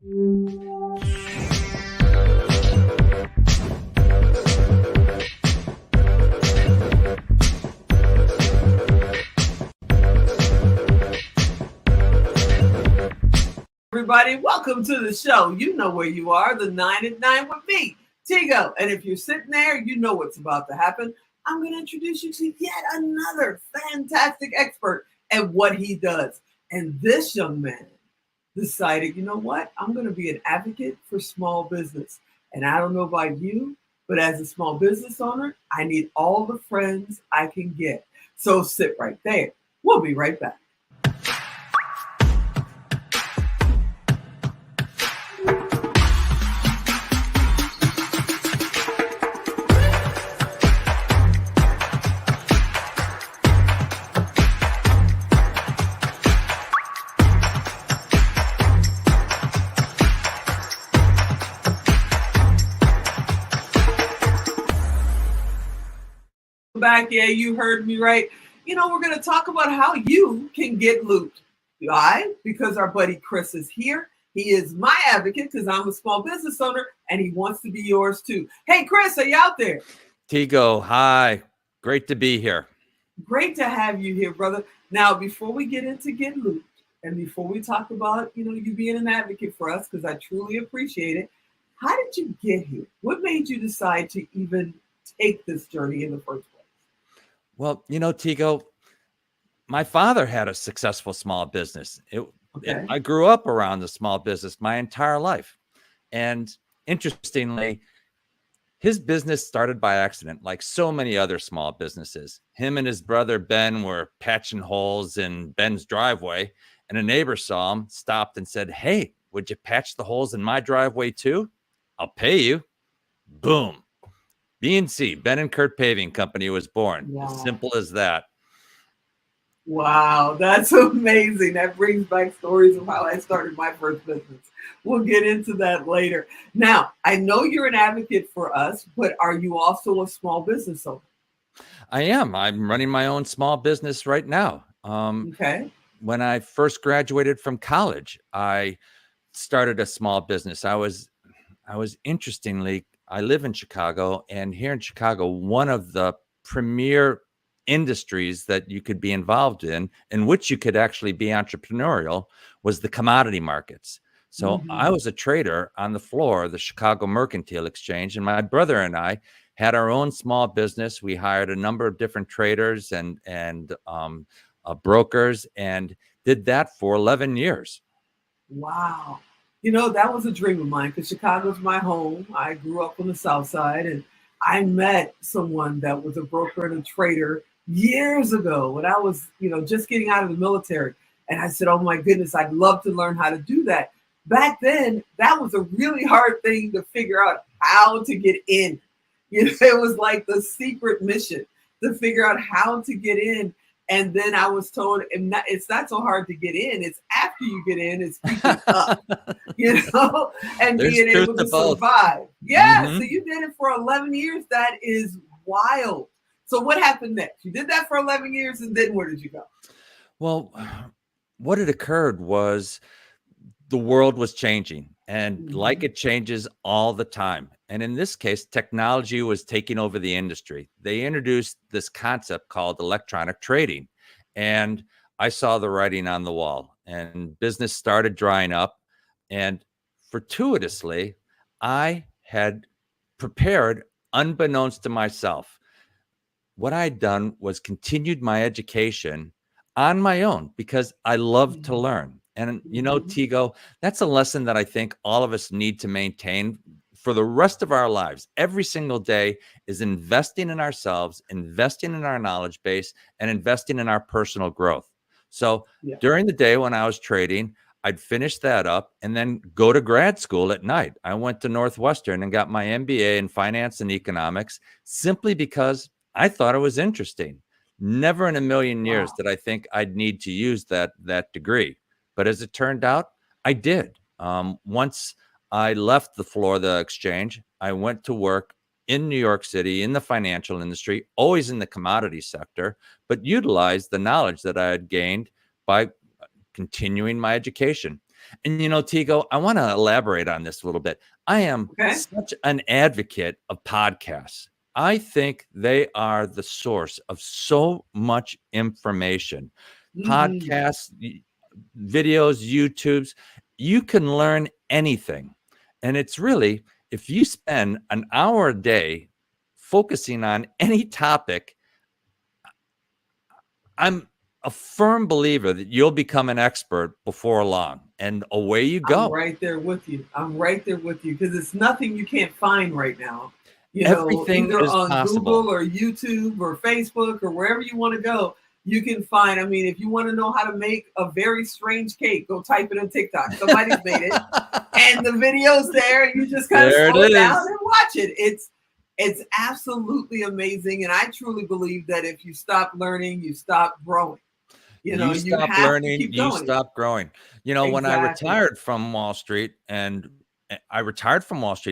Everybody, welcome to the show. You know where you are, the 9 at 9 with me, Tigo. And if you're sitting there, you know what's about to happen. I'm going to introduce you to yet another fantastic expert at what he does. And this young man decided, you know what? I'm going to be an advocate for small business. And I don't know about you, but as a small business owner, I need all the friends I can get. So sit right there. We'll be right back. Back, yeah, you heard me right. We're going to talk about how you can get loot. Why? Because our buddy Chris is here. He is my advocate because I'm a small business owner and he wants to be yours too. Hey, Chris, are you out there? Tigo, hi. Great to be here. Great to have you here, brother. Now, before we get into get loot and before we talk about, you being an advocate for us, because I truly appreciate it, how did you get here? What made you decide to even take this journey in the first place? Well, Tigo, my father had a successful small business. I grew up around the small business my entire life. And interestingly, his business started by accident, like so many other small businesses. Him and his brother, Ben, were patching holes in Ben's driveway. And a neighbor saw him, stopped and said, "Hey, would you patch the holes in my driveway too? I'll pay you." Boom. B&C, Ben and Kurt Paving Company, was born. Wow. As simple as that. Wow, that's amazing. That brings back stories of how I started my first business. We'll get into that later. Now, I know you're an advocate for us, but are you also a small business owner? I am. I'm running my own small business right now. Okay. When I first graduated from college, I started a small business. I was interestingly, I live in Chicago, and here in Chicago, one of the premier industries that you could be involved in which you could actually be entrepreneurial, was the commodity markets. So I was a trader on the floor of the Chicago Mercantile Exchange, and my brother and I had our own small business. We hired a number of different traders and brokers, and did that for 11 years. Wow. That was a dream of mine because Chicago's my home. I grew up on the South Side, and I met someone that was a broker and a trader years ago when I was, just getting out of the military. And I said, oh my goodness, I'd love to learn how to do that. Back then, that was a really hard thing to figure out how to get in. It was like the secret mission to figure out how to get in. And then I was told it's not so hard to get in. It's after you get in, it's speaking up, and There's being able to survive. Yeah. So you did it for 11 years. That is wild. So what happened next? You did that for 11 years, and then where did you go? Well, what had occurred was the world was changing, and like it changes all the time. And in this case, technology was taking over the industry. They introduced this concept called electronic trading. And I saw the writing on the wall, and business started drying up. And fortuitously, I had prepared, unbeknownst to myself. What I'd done was continued my education on my own because I love to learn. And, Tigo, that's a lesson that I think all of us need to maintain for the rest of our lives. Every single day is investing in ourselves, investing in our knowledge base, and investing in our personal growth. So during the day when I was trading, I'd finish that up and then go to grad school at night. I went to Northwestern and got my MBA in finance and economics simply because I thought it was interesting. Never in a million years did I think I'd need to use that degree. But as it turned out, I did. Once I left the floor of the exchange, I went to work in New York City in the financial industry, always in the commodity sector, but utilized the knowledge that I had gained by continuing my education. And, Tigo, I want to elaborate on this a little bit. I am Okay. such an advocate of podcasts. I think they are the source of so much information. Mhm. Podcasts, videos, YouTubes, you can learn anything. And it's really, if you spend an hour a day focusing on any topic, I'm a firm believer that you'll become an expert before long, and away you I'm go. right there with you. I'm right there with you because it's nothing you can't find right now. Everything Either is on possible. Google or YouTube or Facebook or wherever you want to go, you can find. I mean, if you want to know how to make a very strange cake, go type it on TikTok. Somebody's made it, and the video's there, and you just kind of There it slow it down is. and watch it. It's absolutely amazing, and I truly believe that if you stop learning, you stop growing. You You stop have to learning, keep you going. stop growing. When I Exactly. retired from Wall Street,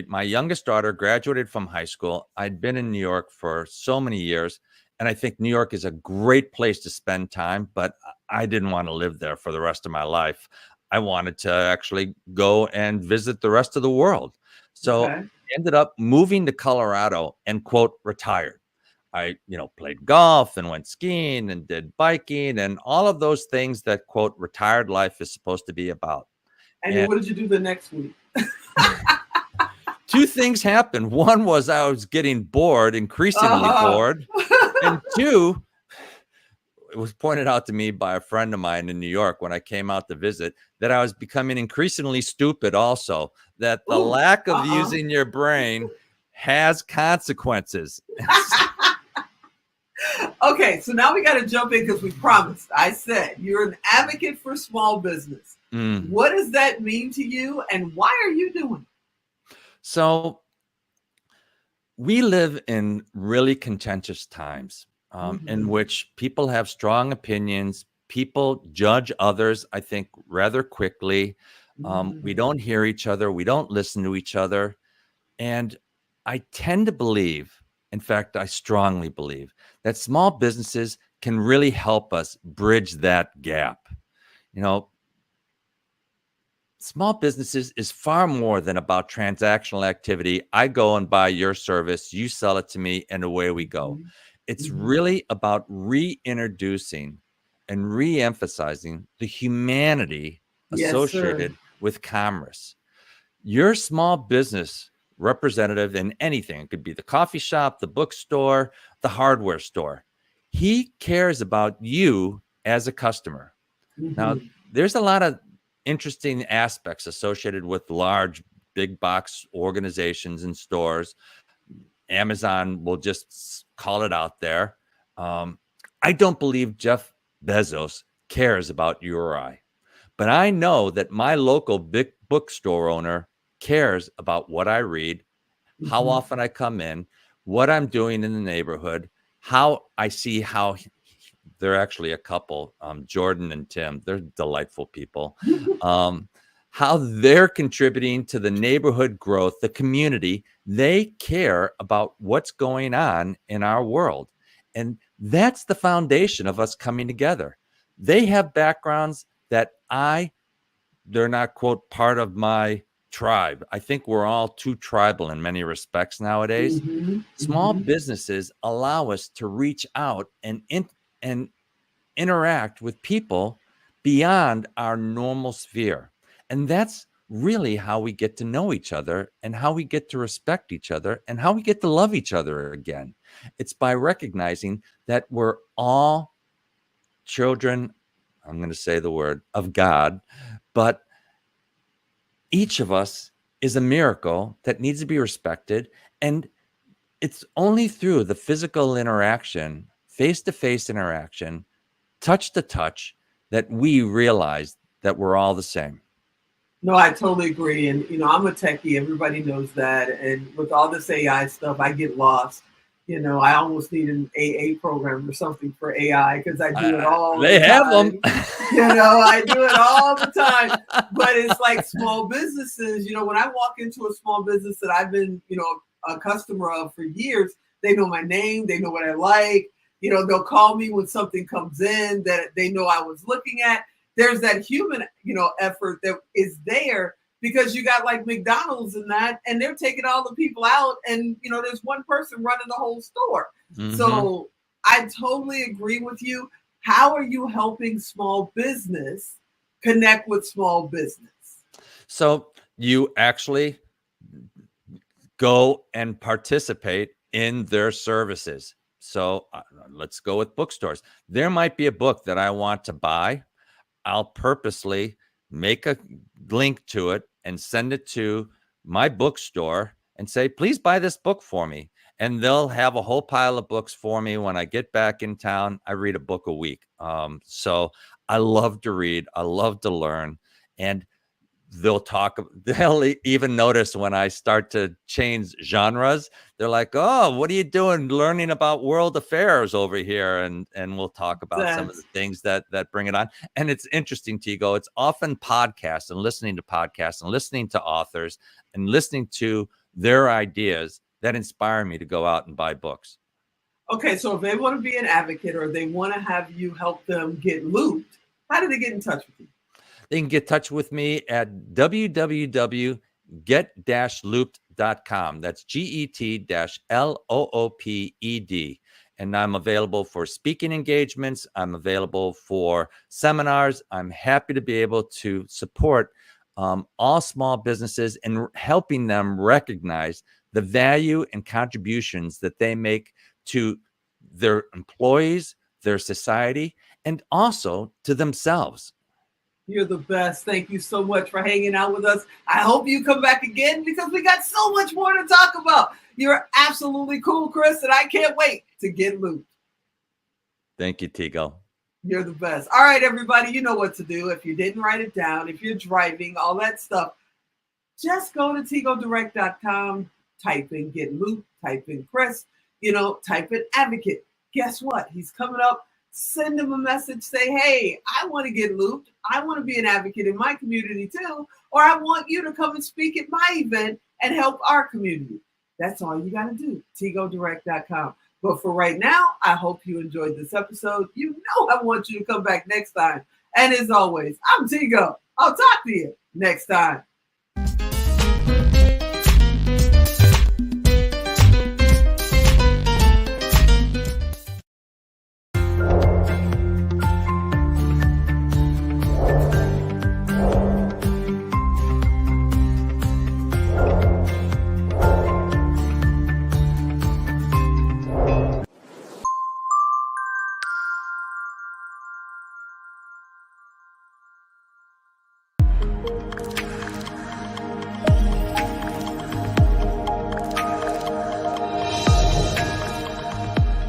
my youngest daughter graduated from high school. I'd been in New York for so many years, and I think New York is a great place to spend time, but I didn't want to live there for the rest of my life. I wanted to actually go and visit the rest of the world. So Okay. I ended up moving to Colorado and, quote, retired. I, played golf and went skiing and did biking and all of those things that, quote, retired life is supposed to be about. And then And what did you do the next week? two things happened. One was I was getting bored, increasingly Uh-huh. bored. And two, it was pointed out to me by a friend of mine in New York when I came out to visit that I was becoming increasingly stupid also, that the Ooh, lack of uh-uh. using your brain has consequences. Okay, so now we got to jump in because we promised. I said you're an advocate for small business. Mm. What does that mean to you, and why are you doing it? So we live in really contentious times in Mm-hmm. which people have strong opinions. People judge others, I think, rather quickly. We Mm-hmm. don't hear each other. We don't listen to each other. And I tend to believe, in fact, I strongly believe that small businesses can really help us bridge that gap. You know, Small businesses is far more than about transactional activity. I go and buy your service, you sell it to me, and away we go. It's Mm-hmm. really about reintroducing and re-emphasizing the humanity Yes, sir. associated with commerce. Your small business representative in anything, it could be the coffee shop, the bookstore, the hardware store. He cares about you as a customer. Now, Mm-hmm. there's a lot of interesting aspects associated with large, big box organizations and stores. Amazon will just call it out there. Um, I don't believe Jeff Bezos cares about you or I, but I know that my local big bookstore owner cares about what I read, how Mm-hmm. often I come in, what I'm doing in the neighborhood, how I see how they're actually a couple, Jordan and Tim. They're delightful people. Um, how they're contributing to the neighborhood growth, the community. They care about what's going on in our world. And that's the foundation of us coming together. They have backgrounds that they're not, quote, part of my tribe. I think we're all too tribal in many respects nowadays. Mm-hmm. Small Mm-hmm. businesses allow us to reach out and interact with people beyond our normal sphere. And that's really how we get to know each other and how we get to respect each other and how we get to love each other again. It's by recognizing that we're all children, I'm going to say the word, of God, but each of us is a miracle that needs to be respected. And it's only through the physical interaction, face to face interaction, touch to touch, that we realize that we're all the same. No, I totally agree. And, I'm a techie. Everybody knows that. And with all this AI stuff, I get lost. I almost need an AA program or something for AI because I do it all the They have them. time. I do it all the time. But it's like small businesses, when I walk into a small business that I've been, a customer of for years, they know my name, they know what I like. They'll call me when something comes in that they know I was looking at. there's that human, effort that is there, because you got like McDonald's and that, and they're taking all the people out, and there's one person running the whole store. Mhm. So I totally agree with you. How are you helping small business connect with small business? So you actually go and participate in their services. So let's go with bookstores. There might be a book that I want to buy. I'll purposely make a link to it and send it to my bookstore and say, please buy this book for me. And they'll have a whole pile of books for me when I get back in town. I read a book a week. So I love to read. I love to learn. And they'll even notice when I start to change genres. They're like, oh, what are you doing learning about world affairs over here? And we'll talk about some of the things that bring it on. And it's interesting, Tigo. It's often podcasts and listening to authors and listening to their ideas that inspire me to go out and buy books. Okay, so if they want to be an advocate or they want to have you help them get looped, how do they get in touch with you? They can get in touch with me at www.get-looped.com. That's GET-LOOPED. And I'm available for speaking engagements. I'm available for seminars. I'm happy to be able to support all small businesses and helping them recognize the value and contributions that they make to their employees, their society, and also to themselves. You're the best. Thank you so much for hanging out with us. I hope you come back again, because we got so much more to talk about. You're absolutely cool, Chris, and I can't wait to get looped. Thank you, Tigo. You're the best. All right, everybody, you know what to do. If you didn't write it down, if you're driving, all that stuff, just go to tigodirect.com, type in get looped, type in Chris, type in advocate. Guess what? He's coming up. Send him a message, say, hey, I want to get looped. I want to be an advocate in my community too. Or I want you to come and speak at my event and help our community. That's all you got to do, tigodirect.com. But for right now, I hope you enjoyed this episode. I want you to come back next time. And as always, I'm Tigo. I'll talk to you next time.